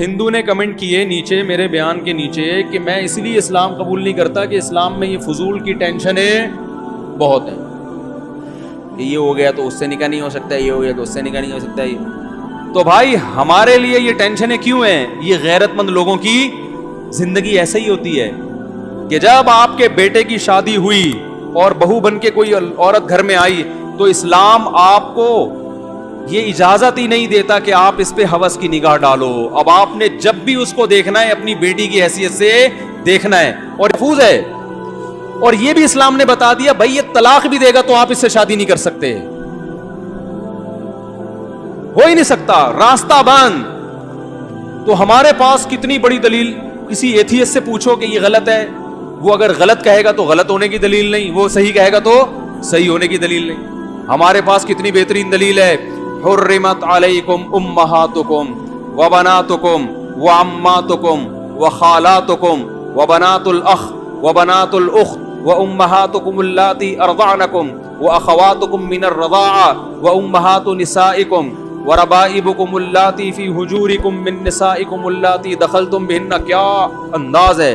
ہندو نے کمنٹ کیے نیچے میرے بیان کے نیچے کہ میں اس لیے اسلام قبول نہیں کرتا کہ اسلام میں یہ فضول کی ٹینشنیں بہت ہیں، یہ ہو گیا تو اس سے نکاح نہیں ہو سکتا، یہ ہو گیا تو اس سے نکاح نہیں ہو سکتا۔ تو بھائی ہمارے لیے یہ ٹینشنیں کیوں ہیں؟ یہ غیرت مند لوگوں کی زندگی ایسے ہی ہوتی ہے کہ جب آپ کے بیٹے کی شادی ہوئی اور بہو بن کے کوئی عورت گھر میں آئی تو اسلام آپ کو یہ اجازت ہی نہیں دیتا کہ آپ اس پہ ہوس کی نگاہ ڈالو۔ اب آپ نے جب بھی اس کو دیکھنا ہے اپنی بیٹی کی حیثیت سے دیکھنا ہے، اور محفوظ ہے۔ اور یہ بھی اسلام نے بتا دیا بھائی یہ طلاق بھی دے گا تو آپ اس سے شادی نہیں کر سکتے، ہو ہی نہیں سکتا، راستہ بند۔ تو ہمارے پاس کتنی بڑی دلیل، کسی ایتھیسٹ سے پوچھو کہ یہ غلط ہے، وہ اگر غلط کہے گا تو غلط ہونے کی دلیل نہیں، وہ صحیح کہے گا تو صحیح ہونے کی دلیل نہیں۔ ہمارے پاس کتنی بہترین دلیل ہے، حرمت علیکم امہاتکم وبناتکم وعماتکم وخالاتکم وبنات الاخ وبنات الاخت وامہاتکم اللاتی ارضعنکم واخواتکم من الرضاعہ وامہات نسائکم وربائبکم اللاتی فی حجورکم من نسائکم اللاتی دخلتم بہن۔ کیا انداز ہے!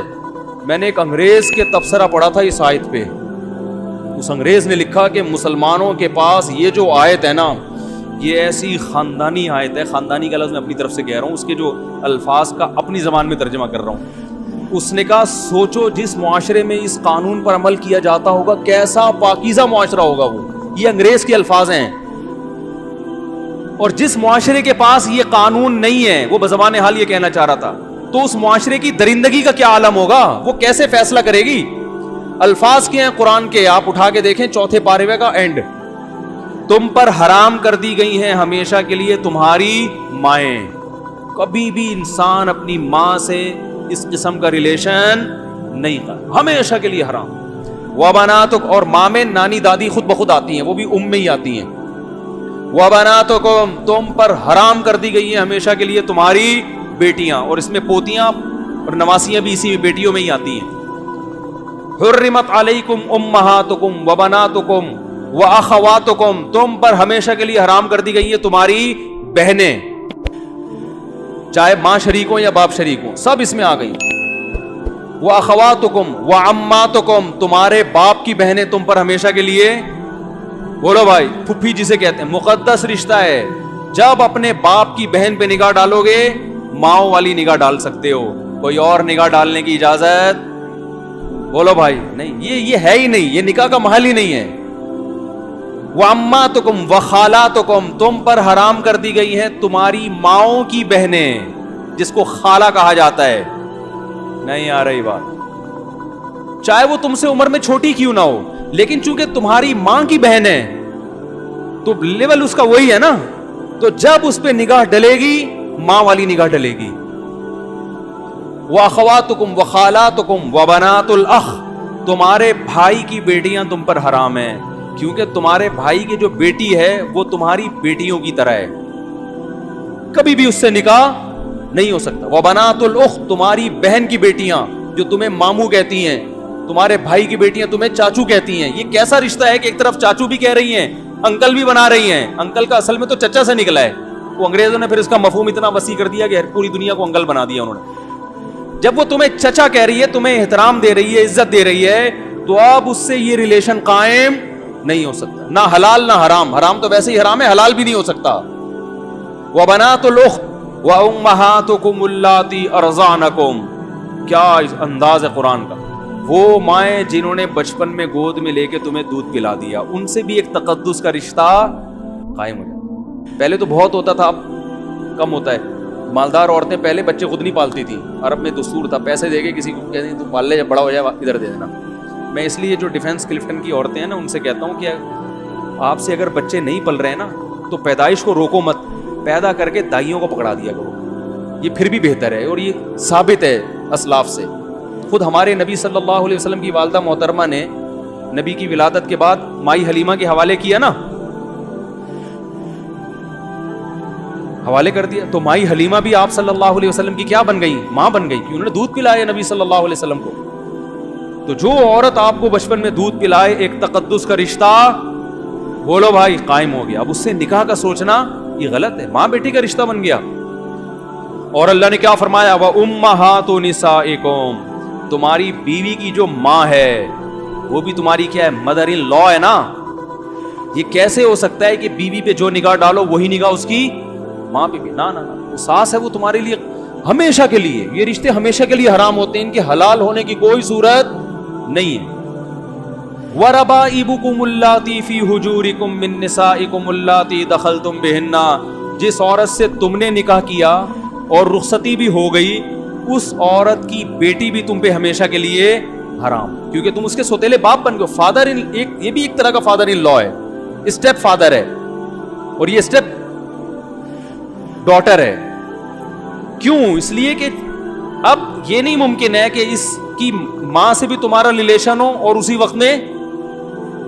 میں نے ایک انگریز کے تبصرہ پڑھا تھا اس آیت پہ۔ اس انگریز نے لکھا کہ مسلمانوں کے پاس یہ جو آیت ہے نا، یہ ایسی خاندانی آیت ہے، خاندانی کا لفظ میں اپنی طرف سے کہہ رہا ہوں، اس کے جو الفاظ کا اپنی زبان میں ترجمہ کر رہا ہوں۔ اس نے کہا سوچو جس معاشرے میں اس قانون پر عمل کیا جاتا ہوگا کیسا پاکیزہ معاشرہ ہوگا وہ۔ یہ انگریز کے الفاظ ہیں۔ اور جس معاشرے کے پاس یہ قانون نہیں ہے، وہ بزبان حال یہ کہنا چاہ رہا تھا، تو اس معاشرے کی درندگی کا کیا عالم ہوگا، وہ کیسے فیصلہ کرے گی؟ الفاظ کے ہیں قرآن کے، آپ اٹھا کے دیکھیں چوتھے پارے کا اینڈ، تم پر حرام کر دی گئی ہیں ہمیشہ کے لیے تمہاری مائیں۔ کبھی بھی انسان اپنی ماں سے اس قسم کا ریلیشن نہیں کرتا، ہمیشہ کے لیے حرام۔ وبناتک، اور ماں میں نانی دادی خود بخود آتی ہیں، وہ بھی ام میں ہی آتی ہیں۔ وبناتکم، تم پر حرام کر دی گئی ہیں ہمیشہ کے لیے تمہاری بیٹیاں، اور اس میں پوتیاں اور نواسیاں بھی اسی بیٹیوں میں ہی آتی ہیں۔ حرمت علیکم امہاتکم وبناتکم واخواتکم، تم پر ہمیشہ کے لیے حرام کر دی گئی ہیں تمہاری بہنیں، چاہے ماں شریک ہوں یا باپ شریک ہوں، سب اس میں آ گئی۔ واخواتکم وعماتکم، تمہارے باپ کی بہنیں تم پر ہمیشہ کے لیے، بولو بھائی، پھپھی جسے کہتے ہیں، مقدس رشتہ ہے۔ جب اپنے باپ کی بہن پہ نگاہ ڈالو گے ماؤں والی نگاہ ڈال سکتے ہو، کوئی اور نگاہ ڈالنے کی اجازت، بولو بھائی، نہیں، یہ ہے ہی نہیں، یہ نکاح کا محل ہی نہیں ہے۔ وَأَمَّاتُكُمْ وَخَالَاتُكُمْ، تم پر حرام کر دی گئی ہیں تمہاری ماؤں کی بہنیں، جس کو خالہ کہا جاتا ہے۔ نہیں آ رہی بات؟ چاہے وہ تم سے عمر میں چھوٹی کیوں نہ ہو، لیکن چونکہ تمہاری ماں کی بہن ہے تو لیول اس کا وہی ہے نا، تو جب اس پہ نگاہ ڈلے گی ماں والی نگاہ ڈلے گی۔ وَأَخَوَاتُكُمْ وَخَالَاتُكُمْ وَبَنَاتُ الْأَخِ، تمہارے بھائی کی بیٹیاں تم پر حرام ہیں، کیونکہ تمہارے بھائی کی جو بیٹی ہے وہ تمہاری بیٹیوں کی طرح ہے، کبھی بھی اس سے نکاح نہیں ہو سکتا۔ وَبَنَاتُ الْأُخْتِ، تمہاری بہن کی بیٹیاں جو تمہیں ماموں کہتی ہیں، تمہارے بھائی کی بیٹیاں تمہیں چاچو کہتی ہیں۔ یہ کیسا رشتہ ہے کہ ایک طرف چاچو بھی کہہ رہی ہیں، انکل بھی بنا رہی ہیں؟ انکل کا اصل میں تو چچا سے نکلا ہے، وہ انگریزوں نے پھر اس کا مفہوم اتنا وسیع کر دیا کہ پوری دنیا کو انکل بنا دیا انہوں نے۔ جب وہ تمہیں چچا کہہ رہی ہے، تمہیں احترام دے رہی ہے، عزت دے رہی ہے، تو اب اس سے یہ ریلیشن قائم نہیں ہو سکتا، نہ حلال نہ حرام، حرام تو ویسے ہی حرام ہے، حلال بھی نہیں ہو سکتا۔ وَبَنَاتُ الْأُخْتِ وَأُمَّهَاتُكُمُ اللَّاتِي أَرْضَعْنَكُمْ، کیا انداز ہے قرآن کا۔ وہ مائیں جنہوں نے بچپن میں گود میں لے کے تمہیں دودھ پلا دیا، ان سے بھی ایک تقدس کا رشتہ قائم ہو جاتا۔ پہلے تو بہت ہوتا تھا، اب کم ہوتا ہے۔ مالدار عورتیں پہلے بچے خود نہیں پالتی تھیں، عرب میں دستور تھا، پیسے دے کے کسی کو کہتے ہیں تو پال لے، جب بڑا ہو جائے ادھر دے دینا۔ میں اس لیے جو ڈیفینس کلفٹن کی عورتیں ہیں نا، ان سے کہتا ہوں کہ آپ سے اگر بچے نہیں پل رہے ہیں نا تو پیدائش کو روکو مت، پیدا کر کے دائیوں کو پکڑا دیا کرو، یہ پھر بھی بہتر ہے، اور یہ ثابت ہے اسلاف سے۔ خود ہمارے نبی صلی اللہ علیہ وسلم کی والدہ محترمہ نے نبی کی ولادت کے بعد مائی حلیمہ کے حوالے کیا نا، حوالے کر دیا، تو مائی حلیمہ بھی آپ صلی اللہ علیہ وسلم کی کیا بن گئی؟ ماں بن گئی، کہ انہوں نے دودھ پلایا نبی صلی اللہ علیہ وسلم کو۔ تو جو عورت آپ کو بچپن میں دودھ پلائے، ایک تقدس کا رشتہ، بولو بھائی، قائم ہو گیا۔ اب اس سے نکاح کا سوچنا یہ غلط ہے، ماں بیٹی کا رشتہ بن گیا۔ اور اللہ نے کیا فرمایا؟ وَأُمَّهَاتُ نِسَائِكُمْ، تمہاری بیوی کی جو ماں ہے وہ بھی تمہاری کیا ہے؟ مدر ان لا ہے نا. یہ کیسے ہو سکتا ہے کہ بیوی پہ جو نگاہ ڈالو وہی نگاہ اس کی ماں پہ بھی؟ نہ نہ نہ، وہ ساس ہے، وہ تمہارے لیے ہمیشہ کے لیے، یہ رشتے ہمیشہ کے لیے حرام ہوتے ہیں، ان کے حلال ہونے کی کوئی صورت نہیں ہے. وَرَبَائِبُكُمُ اللَّاتِي فِي حُجُورِكُم مِّن نِّسَائِكُمُ اللَّاتِي دَخَلْتُم بِهِنَّ، جس عورت سے تم نے نکاح کیا اور رخصتی بھی ہو گئی، اس عورت کی بیٹی بھی تم پہ ہمیشہ کے لیے حرام، کیونکہ تم اس کے سوتیلے باپ بن گئے. فادر ان، یہ بھی ایک طرح کا فادر ان لا ہے، اسٹیپ فادر ہے، اور یہ اسٹیپ ڈاٹر ہے. کیوں؟ اس لیے کہ اب یہ نہیں ممکن ہے کہ اس کی ماں سے بھی تمہارا ریلیشن ہو اور اسی وقت میں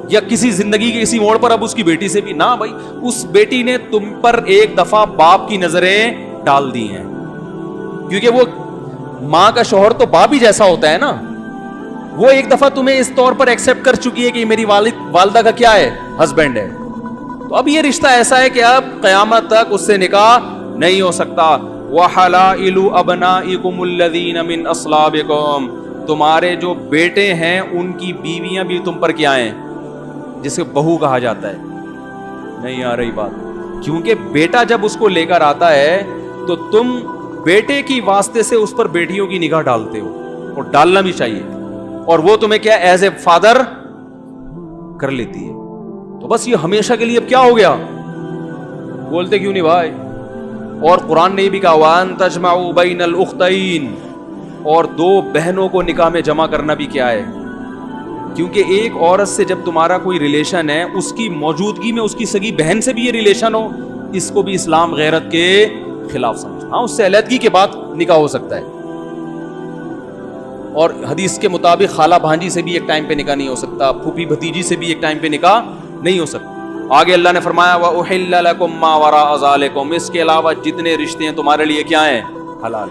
یا کسی زندگی کے کسی موڑ پر اب اس کی بیٹی سے بھی نہ. بھائی اس بیٹی نے تم پر ایک دفعہ باپ کی نظریں ڈال دی ہیں، کیونکہ وہ ماں کا شوہر تو باپ ہی جیسا ہوتا ہے نا. وہ ایک دفعہ تمہیں اس طور پر ایکسپٹ کر چکی ہے کہ یہ میری والدہ کا کیا ہے؟ ہسبینڈ ہے. تو اب یہ رشتہ ایسا ہے کہ اب قیامت تک اس سے نکاح نہیں ہو سکتا. وَحَلَائِلُ أَبْنَائِكُمُ الَّذِينَ مِنْ أَصْلَابِكُمْ، تمہارے جو بیٹے ہیں ان کی بیویاں بھی تم پر کیا ہیں؟ جسے بہو کہا جاتا ہے. نہیں آ رہی بات؟ کیونکہ بیٹا جب اس کو لے کر آتا ہے تو تم بیٹے کی واسطے سے اس پر بیٹیوں کی نگاہ ڈالتے ہو، اور ڈالنا بھی چاہیے، اور وہ تمہیں کیا ایز اے فادر کر لیتی ہے. تو بس یہ ہمیشہ کے لیے اب کیا ہو گیا؟ بولتے کیوں نہیں بھائی؟ اور قرآن نے یہ بھی کہا وَأَن تَجْمَعُوا بَيْنَ الْأُخْتَيْنِ، اور دو بہنوں کو نکاح میں جمع کرنا بھی کیا ہے؟ کیونکہ ایک عورت سے جب تمہارا کوئی ریلیشن ہے، اس کی موجودگی میں اس کی سگی بہن سے بھی یہ ریلیشن ہو، اس کو بھی اسلام غیرت کے خلاف سمجھتا. ہاں اس سے علیحدگی کے بعد نکاح ہو سکتا ہے، اور حدیث کے مطابق خالہ بھانجی سے بھی ایک ٹائم پہ نکاح نہیں ہو سکتا، پھوپھی بھتیجی سے بھی ایک ٹائم پہ نکاح نہیں ہو سکتا. آگے اللہ نے فرمایا وَأُحِلَّ لَكُم مَّا وَرَاءَ ذَلِكُمْ، اس کے علاوہ جتنے رشتے ہیں تمہارے لیے کیا ہیں؟ حلال.